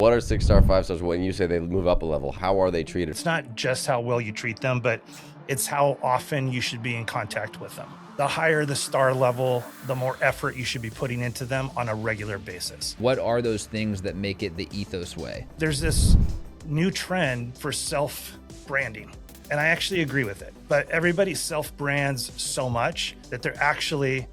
What are 6-star, 5-stars? When you say they move up a level, how are they treated? It's not just how well you treat them, but it's how often you should be in contact with them. The higher the star level, the more effort you should be putting into them on a regular basis. What are those things that make it the ethos way? There's this new trend for self-branding, and I actually agree with it. But everybody self-brands so much that they're actually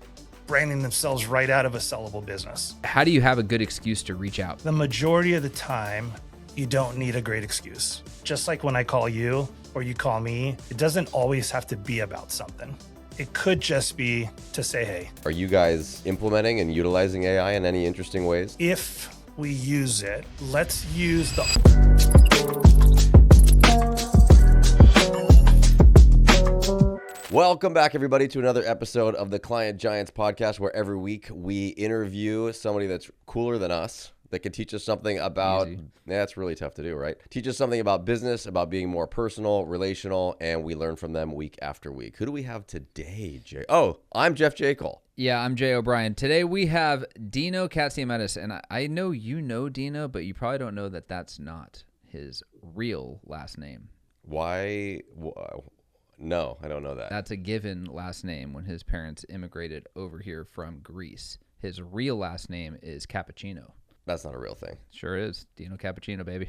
branding themselves right out of a sellable business. How do you have a good excuse to reach out? The majority of the time, you don't need a great excuse. Just like when I call you or you call me, it doesn't always have to be about something. It could just be to say, hey. Are you guys implementing and utilizing AI in any interesting ways? If we use it, let's use the... Welcome back, everybody, to another episode of the Client Giants podcast, where every week we interview somebody that's cooler than us, that can teach us something about, that's really tough to do, right? Teach us something about business, about being more personal, relational, and we learn from them week after week. Who do we have today, Jay? Oh, I'm Jeff Jekyll. Yeah, I'm Jay O'Brien. Today we have Dino Katsiametis, and I know you know Dino, but you probably don't know that that's not his real last name. Why? No, I don't know that. That's a given last name when his parents immigrated over here from Greece. His real last name is Cappuccino. That's not a real thing. Sure is. Dino Cappuccino, baby.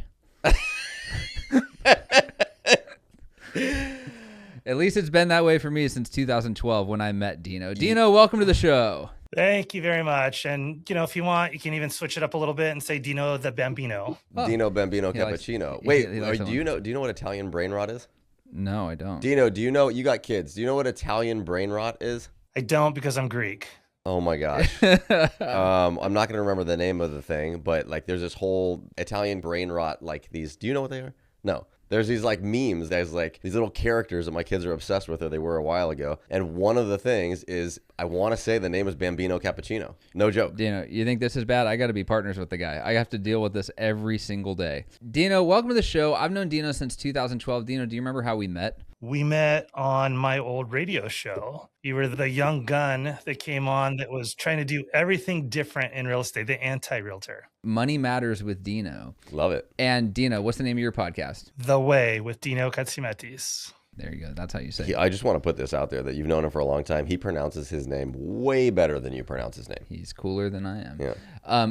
At least it's been that way for me since 2012 when I met Dino. Dino, welcome to the show. Thank you very much. And, if you want, you can even switch it up a little bit and say Dino the Bambino. Oh. Dino Bambino Cappuccino. Wait, do you know what Italian brain rot is? No, I don't. Dino, do you know, you got kids, do you know what Italian brain rot is? I don't, because I'm Greek. Oh my gosh. I'm not going to remember the name of the thing, but there's this whole Italian brain rot, do you know what they are? No. There's these memes, there's these little characters that my kids are obsessed with, or they were a while ago. And one of the things is, I want to say the name is Bambino Cappuccino. No joke. Dino, you think this is bad? I got to be partners with the guy. I have to deal with this every single day. Dino, welcome to the show. I've known Dino since 2012. Dino, do you remember how we met? We met on my old radio show. You were the young gun that came on that was trying to do everything different in real estate, the anti-realtor. Money Matters with Dino. Love it. And Dino, what's the name of your podcast? The Way with Dino Katsiametis. There you go. That's how you say it. I just want to put this out there that you've known him for a long time. He pronounces his name way better than you pronounce his name. He's cooler than I am. Yeah.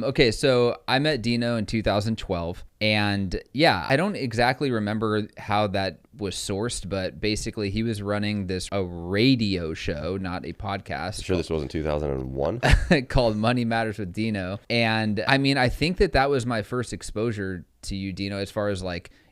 Okay, so I met Dino in 2012. And yeah, I don't exactly remember how that was sourced, but basically he was running a radio show, not a podcast. Sure this wasn't 2001? Called Money Matters with Dino. And I mean, I think that was my first exposure to you, Dino, as far as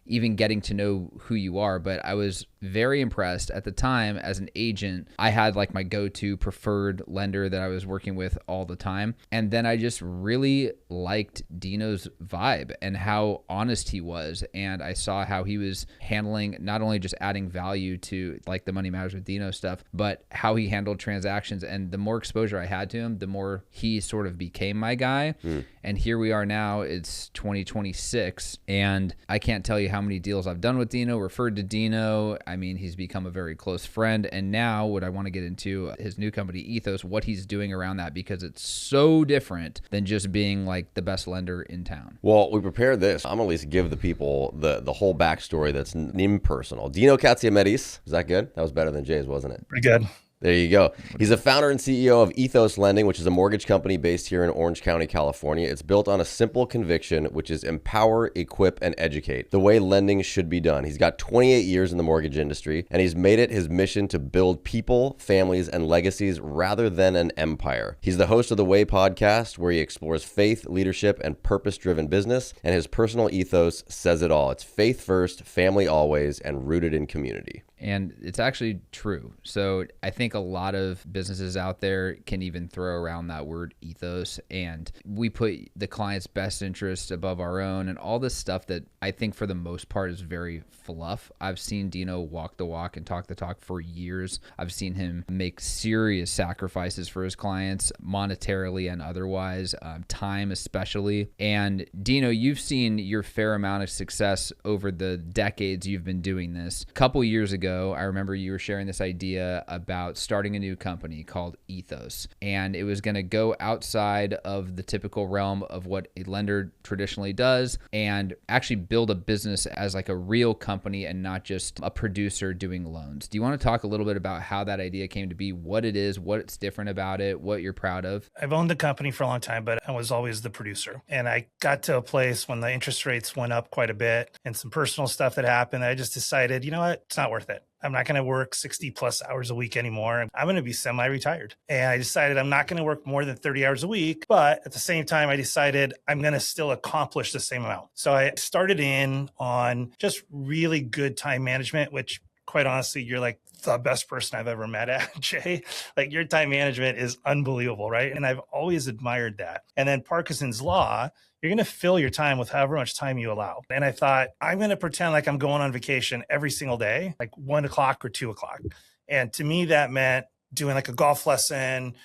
even getting to know who you are. But I was very impressed at the time. As an agent, I had my go-to preferred lender that I was working with all the time. And then I just really liked Dino's vibe and how honest he was. And I saw how he was handling, not only just adding value to the Money Matters with Dino stuff, but how he handled transactions. And the more exposure I had to him, the more he sort of became my guy. And here we are now, it's 2026. And I can't tell you how many deals I've done with Dino, referred to Dino. I mean, he's become a very close friend. And now what I want to get into, his new company, Ethos, what he's doing around that, because it's so different than just being the best lender in town. Well, we prepared this. I'm at least give the people the whole backstory that's impersonal. Dino Katsiametis. Is that good? That was better than Jay's, wasn't it? Pretty good. There you go. He's a founder and CEO of Ethos Lending, which is a mortgage company based here in Orange County, California. It's built on a simple conviction, which is empower, equip, and educate, the way lending should be done. He's got 28 years in the mortgage industry, and he's made it his mission to build people, families, and legacies rather than an empire. He's the host of the Way podcast, where he explores faith, leadership, and purpose-driven business, and his personal ethos says it all. It's faith first, family always, and rooted in community. And it's actually true. So I think a lot of businesses out there can even throw around that word ethos, and we put the client's best interest above our own and all this stuff that I think for the most part is very fluff. I've seen Dino walk the walk and talk the talk for years. I've seen him make serious sacrifices for his clients, monetarily and otherwise, time especially. And Dino, you've seen your fair amount of success over the decades you've been doing this. A couple years ago, ago, I remember you were sharing this idea about starting a new company called Ethos, and it was going to go outside of the typical realm of what a lender traditionally does and actually build a business as like a real company and not just a producer doing loans. Do you want to talk a little bit about how that idea came to be, what it is, what's different about it, what you're proud of? I've owned the company for a long time, but I was always the producer. And I got to a place when the interest rates went up quite a bit and some personal stuff that happened. I just decided, you know what? It's not worth it. I'm not going to work 60 plus hours a week anymore. I'm going to be semi-retired. And I decided I'm not going to work more than 30 hours a week. But at the same time, I decided I'm going to still accomplish the same amount. So I started in on just really good time management, which quite honestly, you're like the best person I've ever met at, Jay. Like your time management is unbelievable, right? And I've always admired that. And then Parkinson's Law, you're going to fill your time with however much time you allow. And I thought, I'm going to pretend like I'm going on vacation every single day, like 1 o'clock or 2 o'clock. And to me, that meant doing like a golf lesson,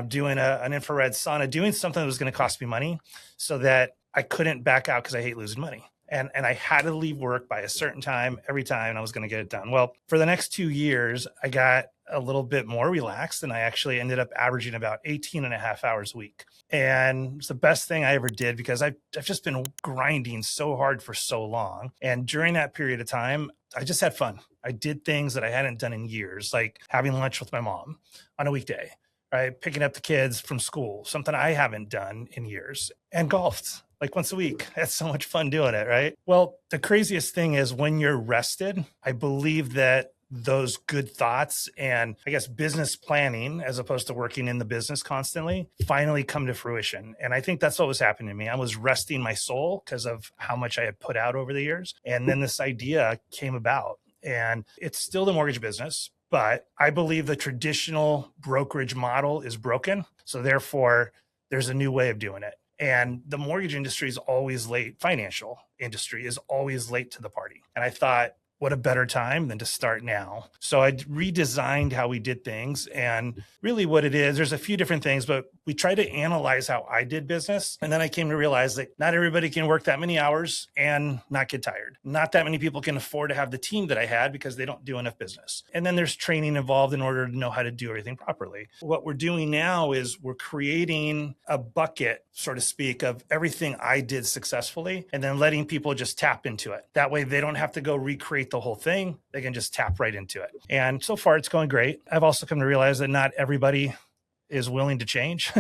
doing an infrared sauna, doing something that was going to cost me money so that I couldn't back out because I hate losing money. And I had to leave work by a certain time every time, and I was going to get it done. Well, for the next 2 years, I got a little bit more relaxed, and I actually ended up averaging about 18 and a half hours a week. And it's the best thing I ever did because I've just been grinding so hard for so long. And during that period of time, I just had fun. I did things that I hadn't done in years, like having lunch with my mom on a weekday, right? Picking up the kids from school, something I haven't done in years, and golfed like once a week. That's so much fun doing it, right? Well, the craziest thing is when you're rested, I believe that those good thoughts and I guess business planning, as opposed to working in the business constantly, finally come to fruition. And I think that's what was happening to me. I was resting my soul because of how much I had put out over the years. And then this idea came about, and it's still the mortgage business, but I believe the traditional brokerage model is broken. So therefore, there's a new way of doing it. And the mortgage industry is always late. Financial industry is always late to the party. And I thought, what a better time than to start now. So I redesigned how we did things. And really what it is, there's a few different things, but we tried to analyze how I did business. And then I came to realize that not everybody can work that many hours and not get tired. Not that many people can afford to have the team that I had because they don't do enough business. And then there's training involved in order to know how to do everything properly. What we're doing now is we're creating a bucket, so to speak, of everything I did successfully and then letting people just tap into it. That way they don't have to go recreate the whole thing. They can just tap right into it. And so far it's going great. I've also come to realize that not everybody is willing to change.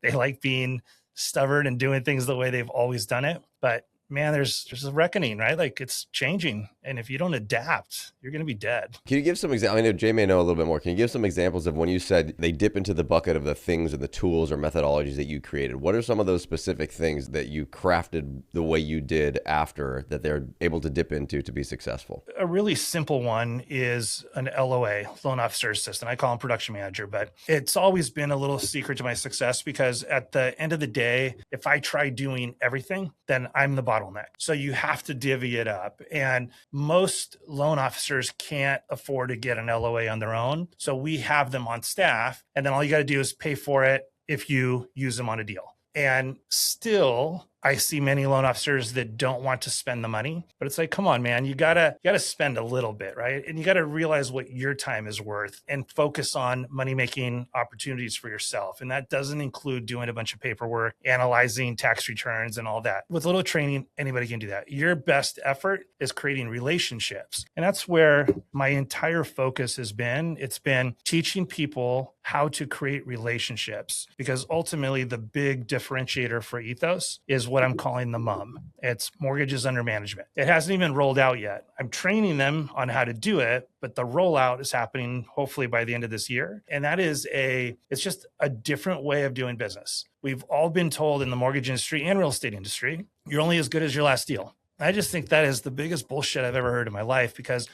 They like being stubborn and doing things the way they've always done it. But man, there's a reckoning, right? Like it's changing. And if you don't adapt, you're going to be dead. Can you give some examples? I know Jay may know a little bit more. Can you give some examples of when you said they dip into the bucket of the things or the tools or methodologies that you created? What are some of those specific things that you crafted the way you did after that they're able to dip into to be successful? A really simple one is an LOA, loan officer assistant. I call him production manager, but it's always been a little secret to my success because at the end of the day, if I try doing everything, then I'm the bottleneck. So you have to divvy it up. And most loan officers can't afford to get an LOA on their own. So we have them on staff. And then all you got to do is pay for it if you use them on a deal. And still, I see many loan officers that don't want to spend the money, but it's like, come on, man, you gotta spend a little bit, right? And you gotta realize what your time is worth and focus on money-making opportunities for yourself. And that doesn't include doing a bunch of paperwork, analyzing tax returns and all that. With a little training, anybody can do that. Your best effort is creating relationships. And that's where my entire focus has been. It's been teaching people how to create relationships, because ultimately the big differentiator for Ethos is what I'm calling the MUM. It's mortgages under management. It hasn't even rolled out yet. I'm training them on how to do it, but the rollout is happening hopefully by the end of this year. And that is it's just a different way of doing business. We've all been told in the mortgage industry and real estate industry, you're only as good as your last deal. I just think that is the biggest bullshit I've ever heard in my life, because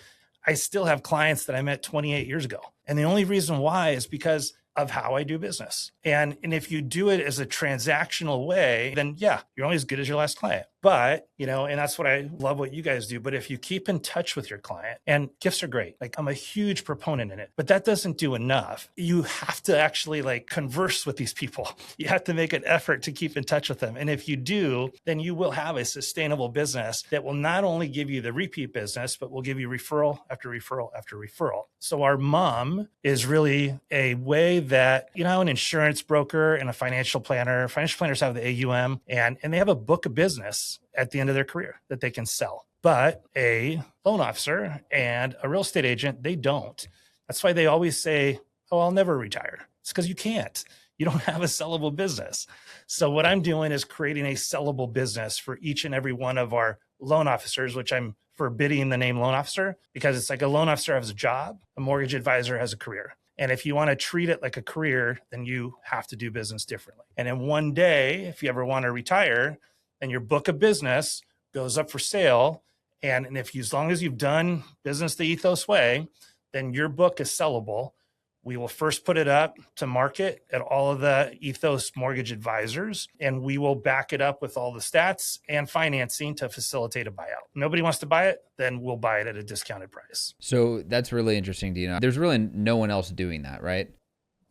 I still have clients that I met 28 years ago. And the only reason why is because of how I do business. And if you do it as a transactional way, then yeah, you're only as good as your last client. But, and that's what I love what you guys do. But if you keep in touch with your client, and gifts are great, like I'm a huge proponent in it, but that doesn't do enough. You have to actually like converse with these people. You have to make an effort to keep in touch with them. And if you do, then you will have a sustainable business that will not only give you the repeat business, but will give you referral after referral after referral. So our mom is really a way that, an insurance broker and a financial planners have the AUM and they have a book of business at the end of their career that they can sell. But a loan officer and a real estate agent, they don't. That's why they always say, oh, I'll never retire. It's because you can't. You don't have a sellable business. So what I'm doing is creating a sellable business for each and every one of our loan officers, which I'm forbidding the name loan officer because it's like a loan officer has a job, a mortgage advisor has a career. And if you want to treat it like a career, then you have to do business differently. And then one day, if you ever want to retire, then your book of business goes up for sale. And if you, as long as you've done business the Ethos way, then your book is sellable. We will first put it up to market at all of the Ethos mortgage advisors, and we will back it up with all the stats and financing to facilitate a buyout. Nobody wants to buy it, then we'll buy it at a discounted price. So that's really interesting, Dino. There's really no one else doing that, right?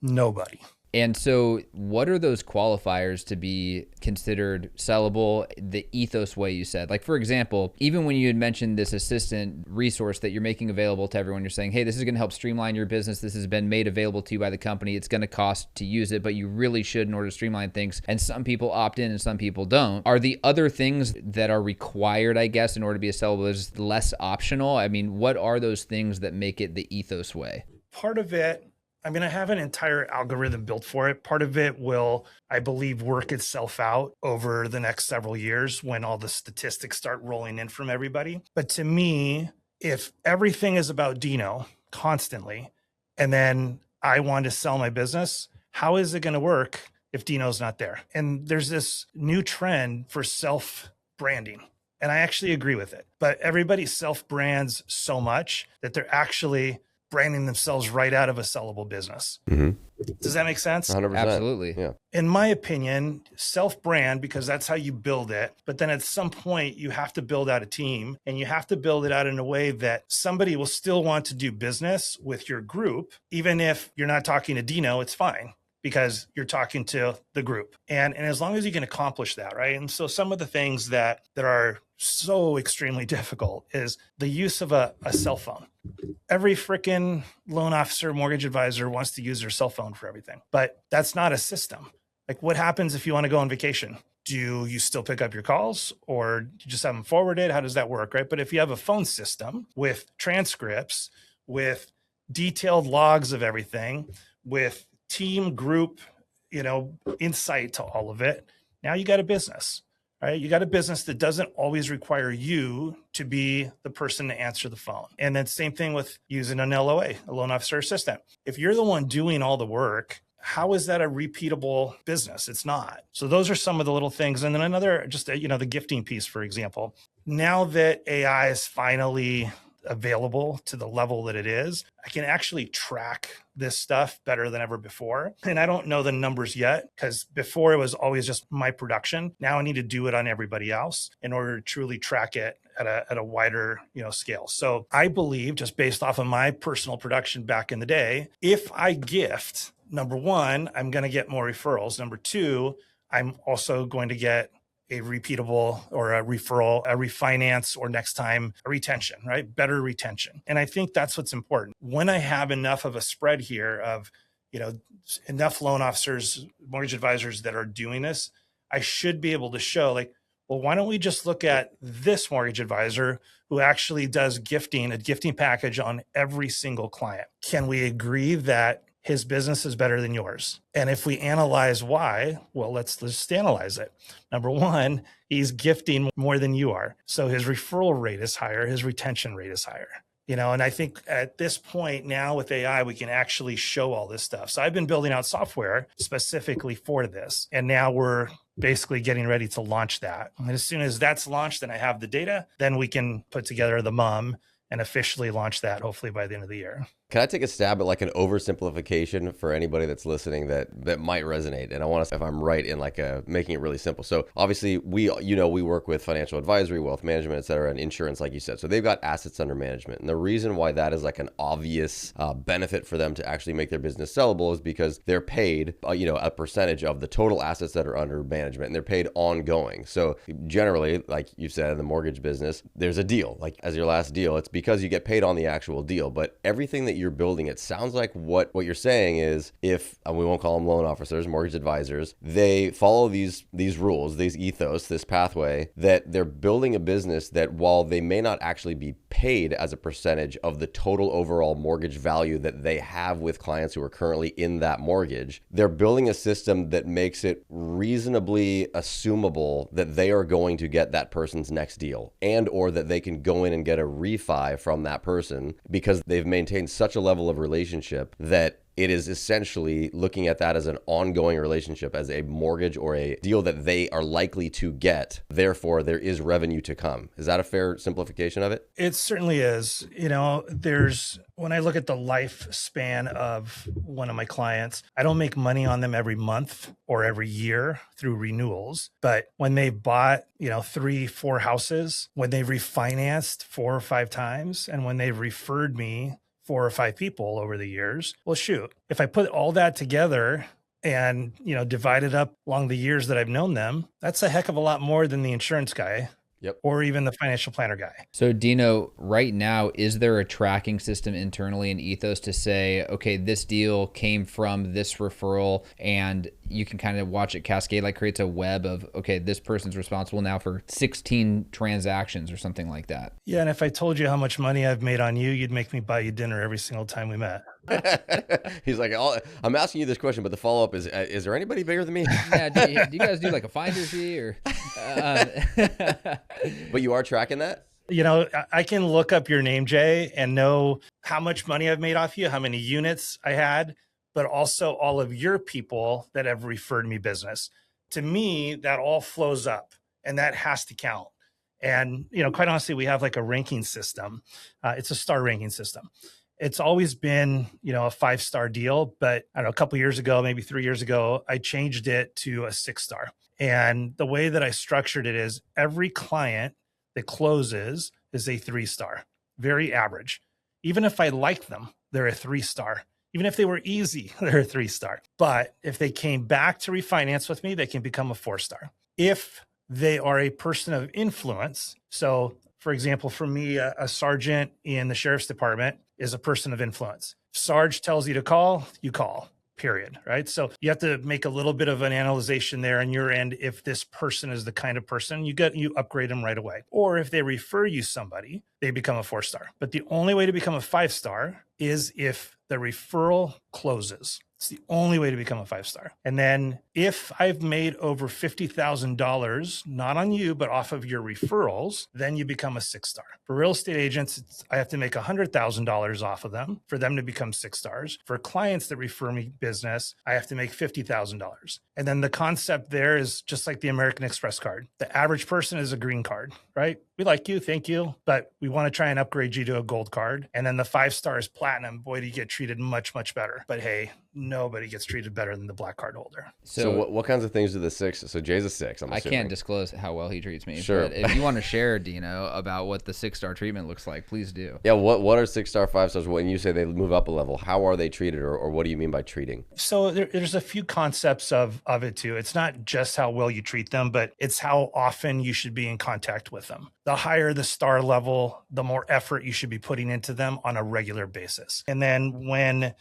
Nobody. And so what are those qualifiers to be considered sellable the Ethos way you said? Like, for example, even when you had mentioned this assistant resource that you're making available to everyone, you're saying, hey, this is going to help streamline your business. This has been made available to you by the company. It's going to cost to use it, but you really should in order to streamline things. And some people opt in and some people don't. Are the other things that are required, I guess, in order to be a sellable is less optional? I mean, what are those things that make it the Ethos way? Part of it, I have an entire algorithm built for it. Part of it will, I believe, work itself out over the next several years when all the statistics start rolling in from everybody. But to me, if everything is about Dino constantly, and then I want to sell my business, how is it going to work if Dino's not there? And there's this new trend for self-branding. And I actually agree with it. But everybody self-brands so much that they're actually branding themselves right out of a sellable business. Mm-hmm. Does that make sense? 100%. Absolutely. Yeah. In my opinion, self-brand, because that's how you build it. But then at some point, you have to build out a team and you have to build it out in a way that somebody will still want to do business with your group. Even if you're not talking to Dino, it's fine because you're talking to the group. And as long as you can accomplish that, right? And so some of the things that are so extremely difficult is the use of a cell phone. Every freaking loan officer, mortgage advisor wants to use their cell phone for everything, but that's not a system. Like, what happens if you want to go on vacation? Do you still pick up your calls or do you just have them forwarded? How does that work, right? But if you have a phone system with transcripts, with detailed logs of everything, with team group, insight to all of it, now you got a business. Right? You got a business that doesn't always require you to be the person to answer the phone. And then same thing with using an LOA, a loan officer assistant. If you're the one doing all the work, how is that a repeatable business? It's not. So those are some of the little things. And then another, just, the gifting piece, for example. Now that AI is finally available to the level that it is, I can actually track this stuff better than ever before. And I don't know the numbers yet because before it was always just my production. Now I need to do it on everybody else in order to truly track it at a wider, scale. So I believe, just based off of my personal production back in the day, if I gift, number one, I'm going to get more referrals. Number two, I'm also going to get a repeatable or a referral, a refinance, or next time a retention, right? Better retention. And I think that's what's important. When I have enough of a spread here of, enough loan officers, mortgage advisors that are doing this, I should be able to show well, why don't we just look at this mortgage advisor who actually does a gifting package on every single client? Can we agree that his business is better than yours? And if we analyze why, well, let's just analyze it. Number one, he's gifting more than you are. So his referral rate is higher, his retention rate is higher. And I think at this point now with AI, we can actually show all this stuff. So I've been building out software specifically for this. And now we're basically getting ready to launch that. And as soon as that's launched and I have the data, then we can put together the MUM and officially launch that hopefully by the end of the year. Can I take a stab at like an oversimplification for anybody that's listening that might resonate? And I want to, if I'm right in like making it really simple. So obviously we work with financial advisory, wealth management, et cetera, and insurance, like you said. So they've got assets under management. And the reason why that is like an obvious benefit for them to actually make their business sellable is because they're paid, a percentage of the total assets that are under management, and they're paid ongoing. So generally, like you said, in the mortgage business, there's a deal. Like as your last deal, it's because you get paid on the actual deal. But everything that you're building, it sounds like what you're saying is, if we won't call them loan officers, mortgage advisors, they follow these rules, these ethos, this pathway, that they're building a business that, while they may not actually be paid as a percentage of the total overall mortgage value that they have with clients who are currently in that mortgage, they're building a system that makes it reasonably assumable that they are going to get that person's next deal, and or that they can go in and get a refi from that person because they've maintained such a level of relationship that it is essentially looking at that as an ongoing relationship, as a mortgage or a deal that they are likely to get. Therefore, there is revenue to come. Is that a fair simplification of it? It certainly is. When I look at the lifespan of one of my clients, I don't make money on them every month or every year through renewals. But when they bought, 3-4 houses, when they refinanced 4 or 5 times, and when they've referred me 4 or 5 people over the years, well, shoot, if I put all that together and, divide it up along the years that I've known them, that's a heck of a lot more than the insurance guy. Yep. Or even the financial planner guy. So Dino, right now, is there a tracking system internally in Ethos to say, okay, this deal came from this referral, and you can kind of watch it cascade, like creates a web of, okay, this person's responsible now for 16 transactions or something like that? Yeah. And if I told you how much money I've made on you, you'd make me buy you dinner every single time we met. He's like, I'm asking you this question, but the follow-up is there anybody bigger than me? Yeah. Do you guys do like a finder fee or? But you are tracking that? I can look up your name, Jay, and know how much money I've made off you, how many units I had, but also all of your people that have referred me business. To me, that all flows up, and that has to count. And, quite honestly, we have like a ranking system. It's a star ranking system. It's always been, a 5-star deal, but I don't know, a couple of years ago, maybe 3 years ago, I changed it to a 6-star. And the way that I structured it is every client that closes is a 3-star, very average. Even if I like them, they're a 3-star. Even if they were easy, they're a 3-star. But if they came back to refinance with me, they can become a 4-star. If they are a person of influence, so for example, for me, a sergeant in the sheriff's department is a person of influence. Sarge tells you to call, you call, period, right? So you have to make a little bit of an analyzation there on your end. If this person is the kind of person, you upgrade them right away. Or if they refer you somebody, they become a 4-star. But the only way to become a 5-star is if the referral closes. It's the only way to become a 5-star. And then if I've made over $50,000, not on you, but off of your referrals, then you become a 6-star. For real estate agents, I have to make $100,000 off of them for them to become 6 stars. For clients that refer me business, I have to make $50,000. And then the concept there is just like the American Express card. The average person is a green card, right? We like you, thank you, but we want to try and upgrade you to a gold card. And then the 5-star is platinum. Boy, do you get treated much, much better. But hey, nobody gets treated better than the black card holder. So what kinds of things do the 6? So Jay's a 6. I can't disclose how well he treats me. Sure. But if you want to share, Dino, about what the 6-star treatment looks like, please do. Yeah. What are 6-star, 5-stars? When you say they move up a level, how are they treated, or what do you mean by treating? So there's a few concepts of it too. It's not just how well you treat them, but it's how often you should be in contact with them. The higher the star level, the more effort you should be putting into them on a regular basis. And then when,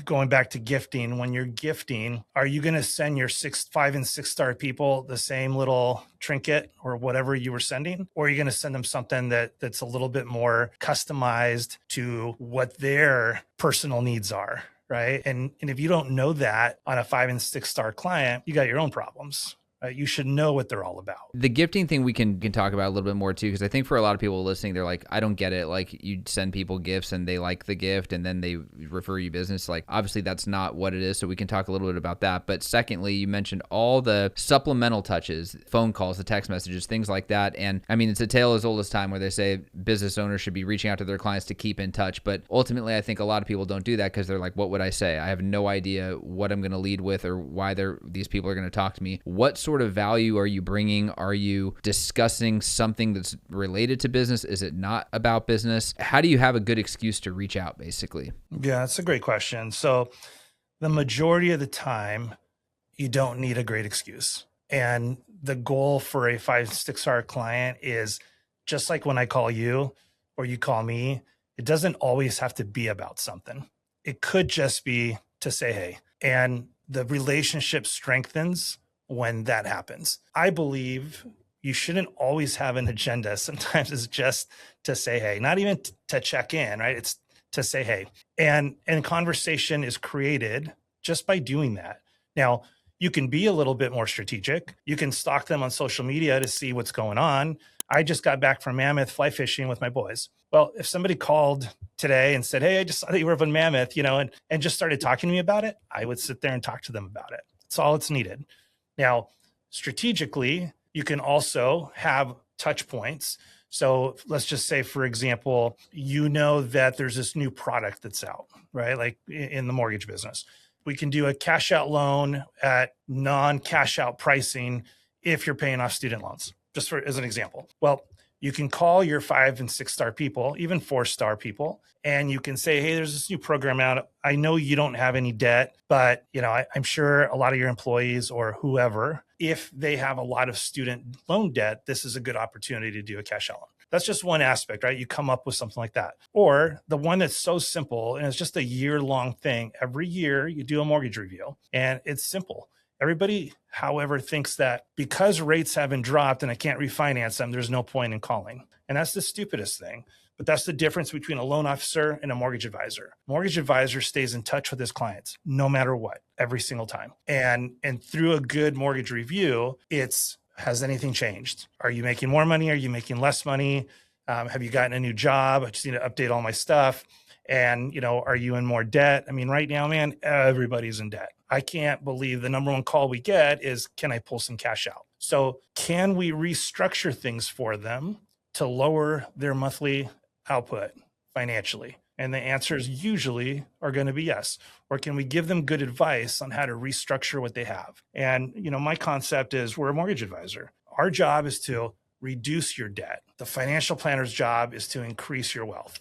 going back to gifting, when you're gifting, are you going to send your 5 and 6-star people the same little trinket or whatever you were sending? Or are you going to send them something that's a little bit more customized to what their personal needs are? Right. And if you don't know that on a 5 and 6-star client, you got your own problems. You should know what they're all about. The gifting thing we can talk about a little bit more too, because I think for a lot of people listening, they're like, I don't get it. Like, you send people gifts and they like the gift and then they refer you business. Like, obviously that's not what it is. So we can talk a little bit about that. But secondly, you mentioned all the supplemental touches, phone calls, the text messages, things like that. And I mean, it's a tale as old as time where they say business owners should be reaching out to their clients to keep in touch. But ultimately, I think a lot of people don't do that because they're like, what would I say? I have no idea what I'm going to lead with or why these people are going to talk to me. What sort of value are you bringing? Are you discussing something that's related to business? Is it not about business? How do you have a good excuse to reach out, basically? Yeah, that's a great question. So the majority of the time, you don't need a great excuse. And the goal for a 5-6 star client is just like when I call you or you call me, it doesn't always have to be about something. It could just be to say, hey, and the relationship strengthens when that happens. I believe you shouldn't always have an agenda. Sometimes it's just to say, hey, not even to check in, right? It's to say, hey, and conversation is created just by doing that. Now, you can be a little bit more strategic. You can stalk them on social media to see what's going on. I just got back from Mammoth fly fishing with my boys. Well, if somebody called today and said, hey, I just saw that you were up in Mammoth, and just started talking to me about it, I would sit there and talk to them about it. That's all it's needed. Now, strategically, you can also have touch points. So let's just say, for example, that there's this new product that's out, right? Like in the mortgage business. We can do a cash out loan at non-cash out pricing if you're paying off student loans, just as an example. Well, you can call your 5 and 6 star people, even 4-star people, and you can say, hey, there's this new program out. I know you don't have any debt, but I'm sure a lot of your employees or whoever, if they have a lot of student loan debt, this is a good opportunity to do a cash out loan. That's just one aspect, right? You come up with something like that. Or the one that's so simple and it's just a year-long thing. Every year you do a mortgage review and it's simple. Everybody, however, thinks that because rates haven't dropped and I can't refinance them, there's no point in calling. And that's the stupidest thing. But that's the difference between a loan officer and a mortgage advisor. Mortgage advisor stays in touch with his clients no matter what, every single time. And through a good mortgage review, has anything changed? Are you making more money? Are you making less money? Have you gotten a new job? I just need to update all my stuff. And, are you in more debt? I mean, right now, man, everybody's in debt. I can't believe the number one call we get is, can I pull some cash out? So can we restructure things for them to lower their monthly output financially? And the answers usually are going to be yes. Or can we give them good advice on how to restructure what they have? And, my concept is we're a mortgage advisor. Our job is to reduce your debt. The financial planner's job is to increase your wealth.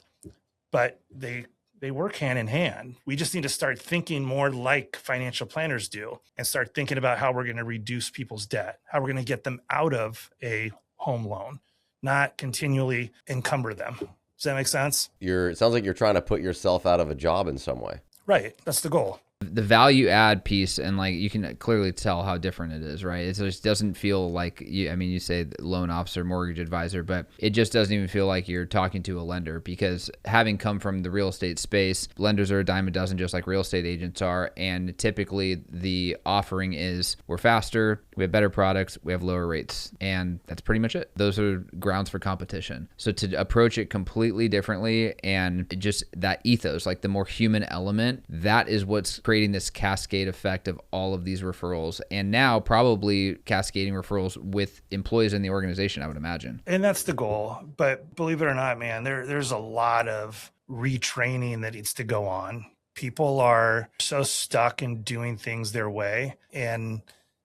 But they work hand in hand. We just need to start thinking more like financial planners do and start thinking about how we're going to reduce people's debt, how we're going to get them out of a home loan, not continually encumber them. Does that make sense? It sounds like you're trying to put yourself out of a job in some way. Right. That's the goal. The value add piece, and you can clearly tell how different it is, right? It just doesn't feel like you say loan officer, mortgage advisor, but it just doesn't even feel like you're talking to a lender, because having come from the real estate space, lenders are a dime a dozen, just like real estate agents are. And typically the offering is we're faster, we have better products, we have lower rates. And that's pretty much it. Those are grounds for competition. So to approach it completely differently and just that ethos, like the more human element, that is what's creating this cascade effect of all of these referrals, and now probably cascading referrals with employees in the organization, I would imagine. And that's the goal. But believe it or not, man, there's a lot of retraining that needs to go on. People are so stuck in doing things their way, and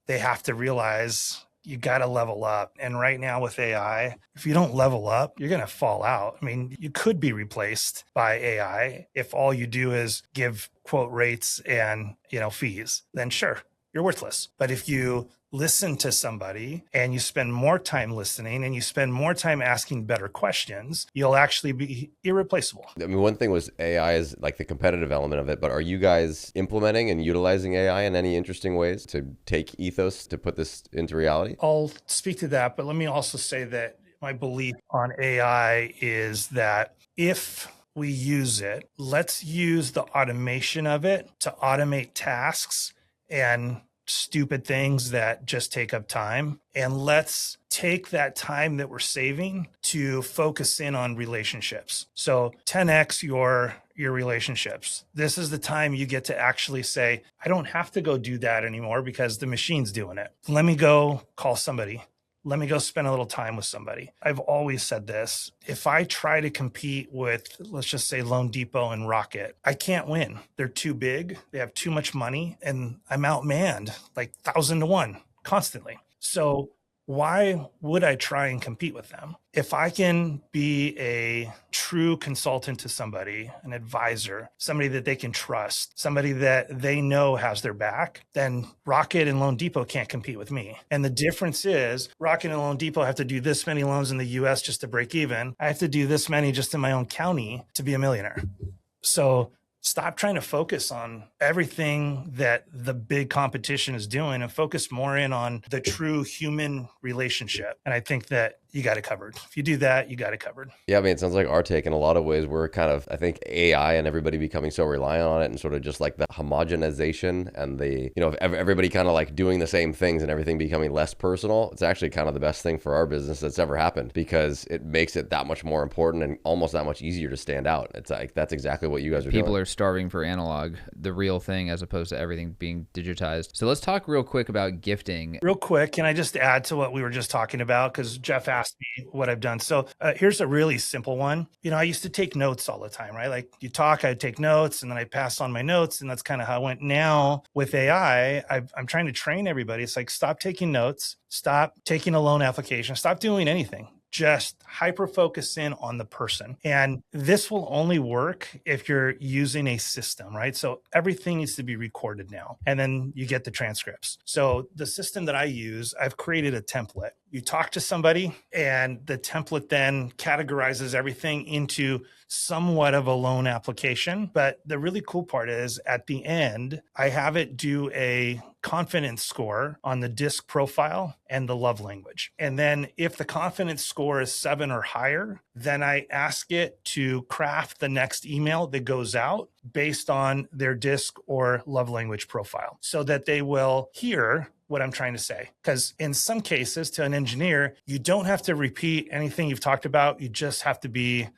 they have to realize you got to level up. And right now with AI, if you don't level up, you're going to fall out. I mean, you could be replaced by AI if all you do is give quote rates and, fees, then sure, you're worthless. But if you listen to somebody and you spend more time listening and you spend more time asking better questions, you'll actually be irreplaceable. I mean, one thing was AI is like the competitive element of it, but are you guys implementing and utilizing AI in any interesting ways to take ethos to put this into reality? I'll speak to that, but let me also say that my belief on AI is that if we use it, let's use the automation of it to automate tasks and stupid things that just take up time. And let's take that time that we're saving to focus in on relationships. So 10x your relationships. This is the time you get to actually say, I don't have to go do that anymore because the machine's doing it. Let me go call somebody. Let me go spend a little time with somebody. I've always said this. If I try to compete with, let's just say, Loan Depot and Rocket, I can't win. They're too big. They have too much money, and I'm outmanned like 1,000 to 1 constantly. So why would I try and compete with them? If I can be a true consultant to somebody, an advisor, somebody that they can trust, somebody that they know has their back, then Rocket and Loan Depot can't compete with me. And the difference is Rocket and Loan Depot have to do this many loans in the US just to break even. I have to do this many just in my own county to be a millionaire. So stop trying to focus on everything that the big competition is doing and focus more in on the true human relationship. And I think that you got it covered. If you do that, you got it covered. Yeah, I mean, it sounds like our take in a lot of ways. We're kind of, I think AI and everybody becoming so reliant on it and sort of just like the homogenization and the, everybody kind of like doing the same things and everything becoming less personal. It's actually kind of the best thing for our business that's ever happened because it makes it that much more important and almost that much easier to stand out. It's like, that's exactly what you guys are doing. People are starving for analog, the real thing, as opposed to everything being digitized. So let's talk real quick about gifting. Real quick, can I just add to what we were just talking about? Because Jeff asked me what I've done. So here's a really simple one. I used to take notes all the time, right? Like you talk, I'd take notes and then I pass on my notes. And that's kind of how it went. Now with AI, I'm trying to train everybody. It's like, stop taking notes, stop taking a loan application, stop doing anything. Just hyper focus in on the person. And this will only work if you're using a system, right? So everything needs to be recorded now. And then you get the transcripts. So the system that I use, I've created a template. You talk to somebody and the template then categorizes everything into somewhat of a loan application. But the really cool part is at the end, I have it do a confidence score on the DISC profile and the love language. And then if the confidence score is 7 or higher, then I ask it to craft the next email that goes out based on their DISC or love language profile so that they will hear what I'm trying to say. Because in some cases, to an engineer, you don't have to repeat anything you've talked about. You just have to be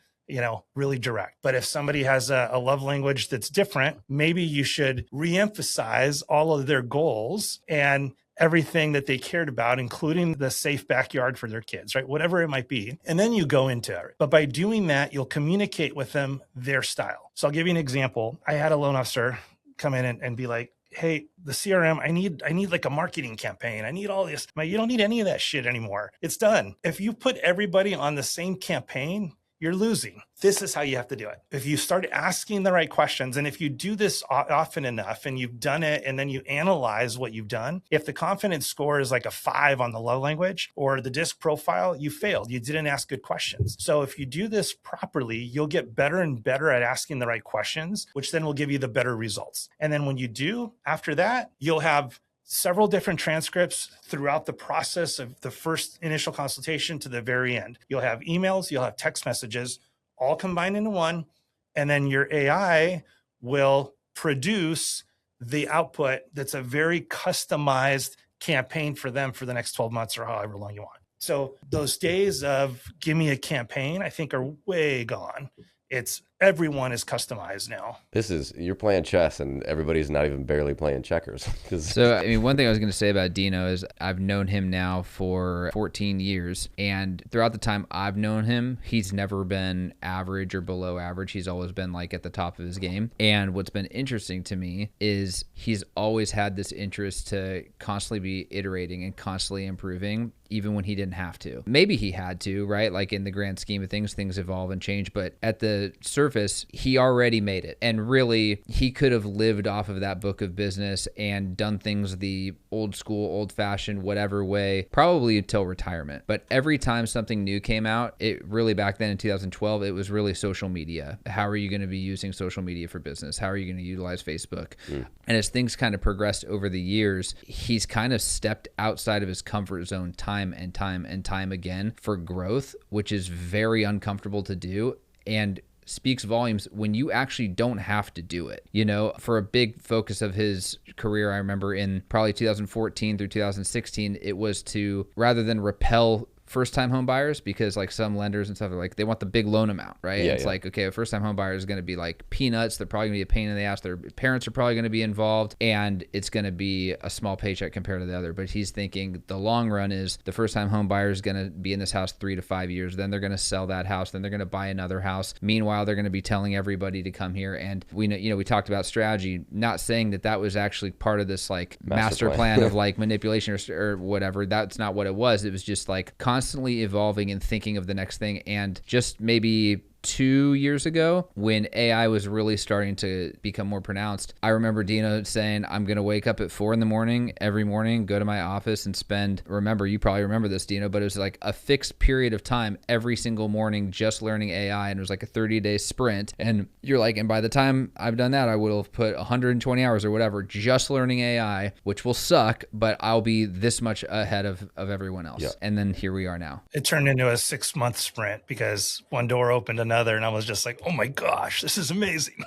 really direct. But if somebody has a love language that's different, maybe you should reemphasize all of their goals and everything that they cared about, including the safe backyard for their kids, right? Whatever it might be. And then you go into it. But by doing that, you'll communicate with them their style. So I'll give you an example. I had a loan officer come in and be like, hey, the CRM, I need like a marketing campaign. I need all this. You don't need any of that shit anymore. It's done. If you put everybody on the same campaign, you're losing. This is how you have to do it. If you start asking the right questions, and if you do this often enough and you've done it, and then you analyze what you've done, if the confidence score is like a 5 on the love language or the DISC profile, you failed. You didn't ask good questions. So if you do this properly, you'll get better and better at asking the right questions, which then will give you the better results. And then when you do, after that, you'll have several different transcripts throughout the process of the first initial consultation to the very end. You'll have emails, you'll have text messages, all combined into one. And then your AI will produce the output that's a very customized campaign for them for the next 12 months or however long you want. So those days of give me a campaign, I think are way gone. Everyone is customized now. You're playing chess and everybody's not even barely playing checkers. So, one thing I was going to say about Dino is I've known him now for 14 years. And throughout the time I've known him, he's never been average or below average. He's always been like at the top of his game. And what's been interesting to me is he's always had this interest to constantly be iterating and constantly improving, even when he didn't have to. Maybe he had to, right? Like in the grand scheme of things evolve and change. But at the surface, he already made it. And really, he could have lived off of that book of business and done things the old school, old fashioned, whatever way, probably until retirement. But every time something new came out, it really back then in 2012, it was really social media. How are you going to be using social media for business? How are you going to utilize Facebook? And as things kind of progressed over the years, he's kind of stepped outside of his comfort zone time and time again for growth, which is very uncomfortable to do. And speaks volumes when you actually don't have to do it. You know, for a big focus of his career, I remember in probably 2014 through 2016, it was to, rather than repel first-time home buyers, because like some lenders and stuff are like, they want the big loan amount, right? Yeah, It's like, okay, a first-time home buyer is going to be like peanuts. They're probably going to be a pain in the ass. Their parents are probably going to be involved, and it's going to be a small paycheck compared to the other. But he's thinking the long run is the first-time home buyer is going to be in this house 3 to 5 years. Then they're going to sell that house. Then they're going to buy another house. Meanwhile, they're going to be telling everybody to come here. And we know, you know, we talked about strategy, not saying that that was actually part of this like master plan of like manipulation or whatever. That's not what it was. It was just like constantly evolving and thinking of the next thing. And just maybe 2 years ago, when AI was really starting to become more pronounced, I remember Dino saying, I'm going to wake up at 4 a.m. every morning, go to my office and spend, remember, you probably remember this, Dino, but it was like a fixed period of time every single morning just learning AI. And it was like a 30-day sprint. And you're like, and by the time I've done that, I will have put 120 hours or whatever just learning AI, which will suck, but I'll be this much ahead of everyone else. Yeah. And then here we are now. It turned into a 6-month sprint because one door opened another, and I was just like, oh my gosh, this is amazing.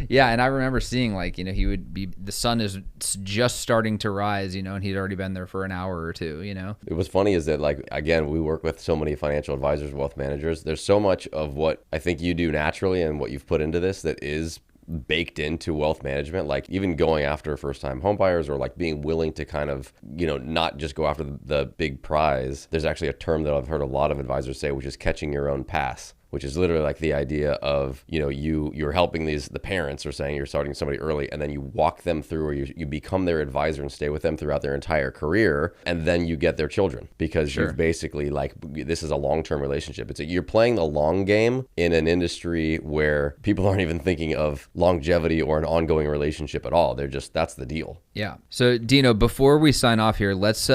Yeah, and I remember seeing like, you know, he would be, the sun is just starting to rise, you know, and he'd already been there for an hour or two, you know. It was funny is that, like, again, we work with so many financial advisors, wealth managers. There's so much of what I think you do naturally and what you've put into this that is baked into wealth management, like even going after first-time home buyers, or like being willing to kind of, you know, not just go after the big prize. There's actually a term that I've heard a lot of advisors say, which is catching your own pass, which is literally like the idea of, you know, you're helping the parents, or saying you're starting somebody early, and then you walk them through, or you become their advisor and stay with them throughout their entire career, and then you get their children, because you've basically, like, this is a long-term relationship. You're playing the long game in an industry where people aren't even thinking of longevity or an ongoing relationship at all. They're just, that's the deal. Yeah. So Dino, before we sign off here, let's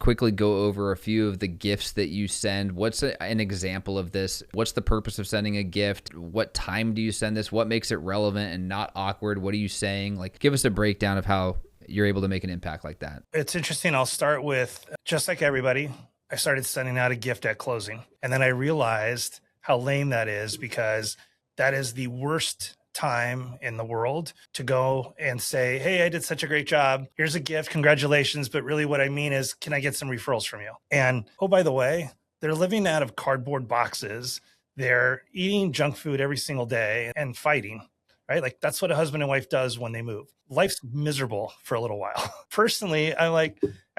quickly go over a few of the gifts that you send. What's an example of this? What's the purpose of sending a gift? What time do you send this? What makes it relevant and not awkward? What are you saying? Like, give us a breakdown of how you're able to make an impact like that. It's interesting. I'll start with, just like everybody, I started sending out a gift at closing. And then I realized how lame that is, because that is the worst time in the world to go and say, hey, I did such a great job. Here's a gift. Congratulations. But really what I mean is, can I get some referrals from you? And oh, by the way, they're living out of cardboard boxes. They're eating junk food every single day and fighting, right? Like, that's what a husband and wife does when they move. Life's miserable for a little while. Personally, I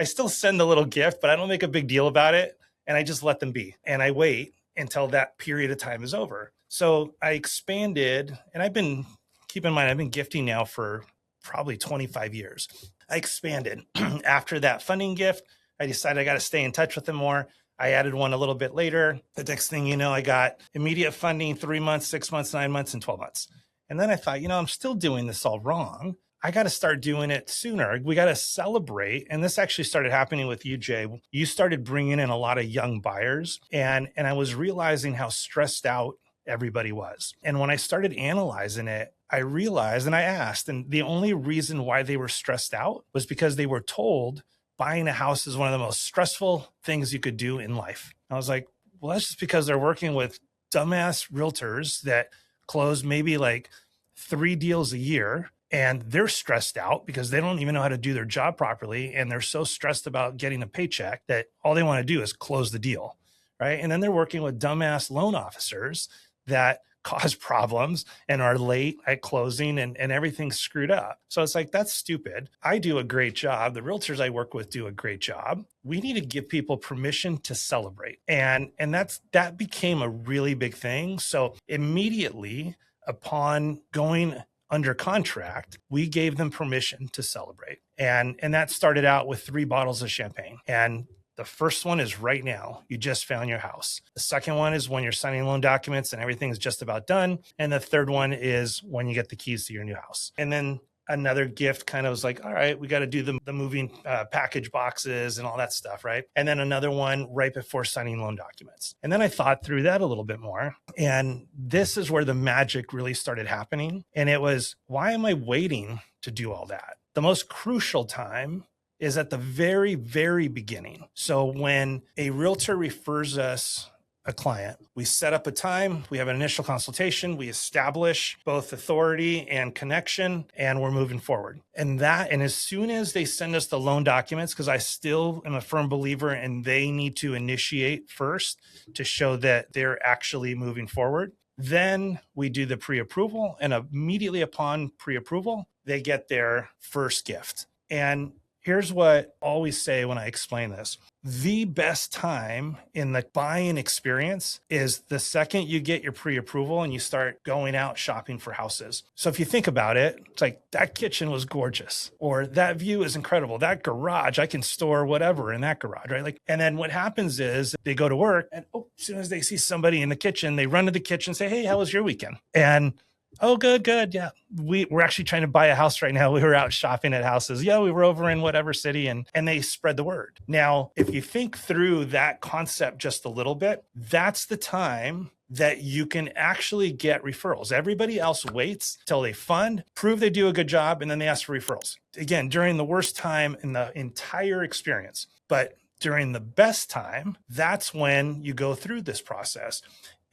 still send a little gift, but I don't make a big deal about it. And I just let them be. And I wait until that period of time is over. So I expanded, and keep in mind, I've been gifting now for probably 25 years. I expanded. After that funding gift, I decided I got to stay in touch with them more. I added one a little bit later. The next thing you know, I got immediate funding, 3 months, 6 months, 9 months, and 12 months. And then I thought, you know, I'm still doing this all wrong. I got to start doing it sooner. We got to celebrate. And this actually started happening with you, Jay. You started bringing in a lot of young buyers. And I was realizing how stressed out everybody was. And when I started analyzing it, I realized, and I asked, and the only reason why they were stressed out was because they were told buying a house is one of the most stressful things you could do in life. I was like, well, that's just because they're working with dumbass realtors that close maybe like 3 deals a year, and they're stressed out because they don't even know how to do their job properly. And they're so stressed about getting a paycheck that all they want to do is close the deal, right? And then they're working with dumbass loan officers that cause problems and are late at closing, and everything's screwed up. So it's like, that's stupid. I do a great job. The realtors I work with do a great job. We need to give people permission to celebrate. And that became a really big thing. So immediately upon going under contract, we gave them permission to celebrate. And that started out with 3 bottles of champagne. And the first one is right now, you just found your house. The second one is when you're signing loan documents and everything is just about done. And the third one is when you get the keys to your new house. And then another gift kind of was like, all right, we got to do the moving package boxes and all that stuff, right? And then another one right before signing loan documents. And then I thought through that a little bit more. And this is where the magic really started happening. And it was, why am I waiting to do all that? The most crucial time is at the very, very beginning. So when a realtor refers us a client. We set up a time, we have an initial consultation, we establish both authority and connection, and we're moving forward. And as soon as they send us the loan documents, because I still am a firm believer and they need to initiate first to show that they're actually moving forward. Then we do the pre-approval, and immediately upon pre-approval, they get their first gift. And here's what I always say when I explain this. The best time in the buying experience is the second you get your pre-approval and you start going out shopping for houses. So if you think about it, it's like that kitchen was gorgeous, or that view is incredible. That garage, I can store whatever in that garage, right? Like, and then what happens is they go to work and as soon as they see somebody in the kitchen, they run to the kitchen and say, hey, how was your weekend? And oh, good. Yeah. We're actually trying to buy a house right now. We were out shopping at houses. Yeah, we were over in whatever city, and they spread the word. Now, if you think through that concept just a little bit, that's the time that you can actually get referrals. Everybody else waits till they fund, prove they do a good job, and then they ask for referrals. Again, during the worst time in the entire experience. But during the best time, that's when you go through this process.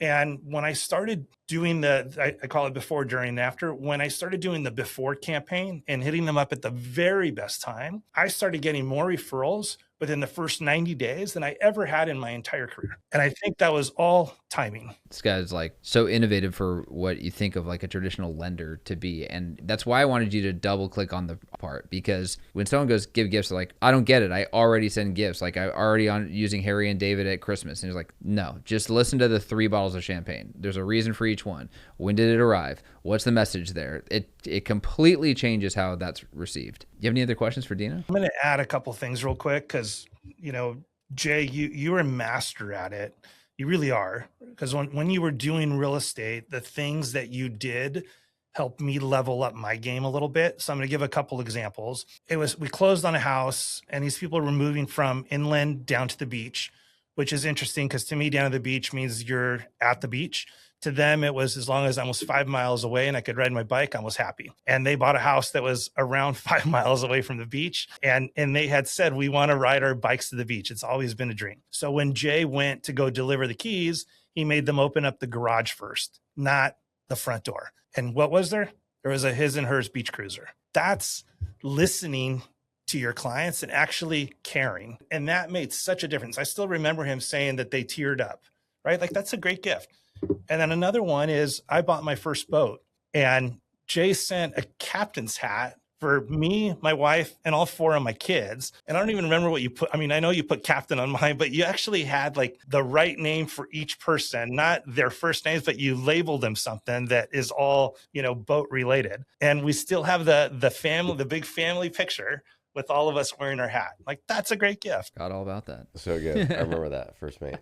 And when I started doing I call it before, during, and after, when I started doing the before campaign and hitting them up at the very best time, I started getting more referrals within the first 90 days than I ever had in my entire career. And I think that was all timing. This guy's like so innovative for what you think of like a traditional lender to be. And that's why I wanted you to double click on the part, because when someone goes give gifts, they're like, I don't get it. I already send gifts. Like I already on using Harry and David at Christmas. And he's like, no, just listen to the 3 bottles of champagne. There's a reason for each one. When did it arrive? What's the message there? It completely changes how that's received. Do you have any other questions for Dino? I'm going to add a couple things real quick because, Jay, you're a master at it. You really are. Because when you were doing real estate, the things that you did helped me level up my game a little bit. So I'm going to give a couple examples. We closed on a house and these people were moving from inland down to the beach, which is interesting because to me, down to the beach means you're at the beach. To them, it was as long as I was 5 miles away and I could ride my bike, I was happy. And they bought a house that was around 5 miles away from the beach. And they had said, we want to ride our bikes to the beach. It's always been a dream. So when Jay went to go deliver the keys, he made them open up the garage first, not the front door. And what was there? There was a his and hers beach cruiser. That's listening to your clients and actually caring. And that made such a difference. I still remember him saying that they teared up, right? Like, that's a great gift. And then another one is I bought my first boat and Jay sent a captain's hat for me, my wife, and all 4 of my kids. And I don't even remember what you put. I mean, I know you put captain on mine, but you actually had like the right name for each person, not their first names, but you labeled them something that is all, boat related. And we still have the family, the big family picture with all of us wearing our hat. Like, that's a great gift. Got all about that. So good. I remember that, first mate.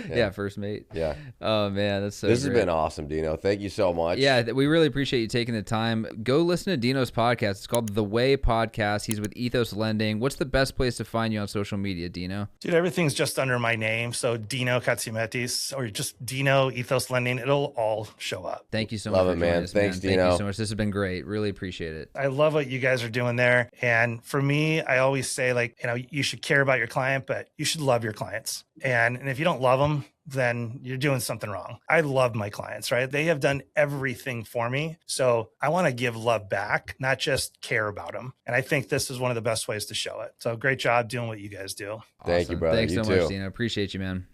Yeah, first mate. Yeah. Oh man, that's so This great. has been awesome, Dino. Thank you so much. Yeah, we really appreciate you taking the time. Go listen to Dino's podcast. It's called The Way Podcast. He's with Ethos Lending. What's the best place to find you on social media, Dino? Dude, everything's just under my name. So Dino Katsiametis or just Dino Ethos Lending. It'll all show up. Thank you so much. Love for it, man. joining us, Thanks, man. Dino. Thank you so much. This has been great. Really appreciate it. I love what you guys are doing there. And for me, I always say, like, you should care about your client, but you should love your clients. And if you don't love them, then you're doing something wrong. I love my clients, right? They have done everything for me. So I want to give love back, not just care about them. And I think this is one of the best ways to show it. So great job doing what you guys do. Thank you, brother. Thanks You so too. much, Dino. Appreciate you, man.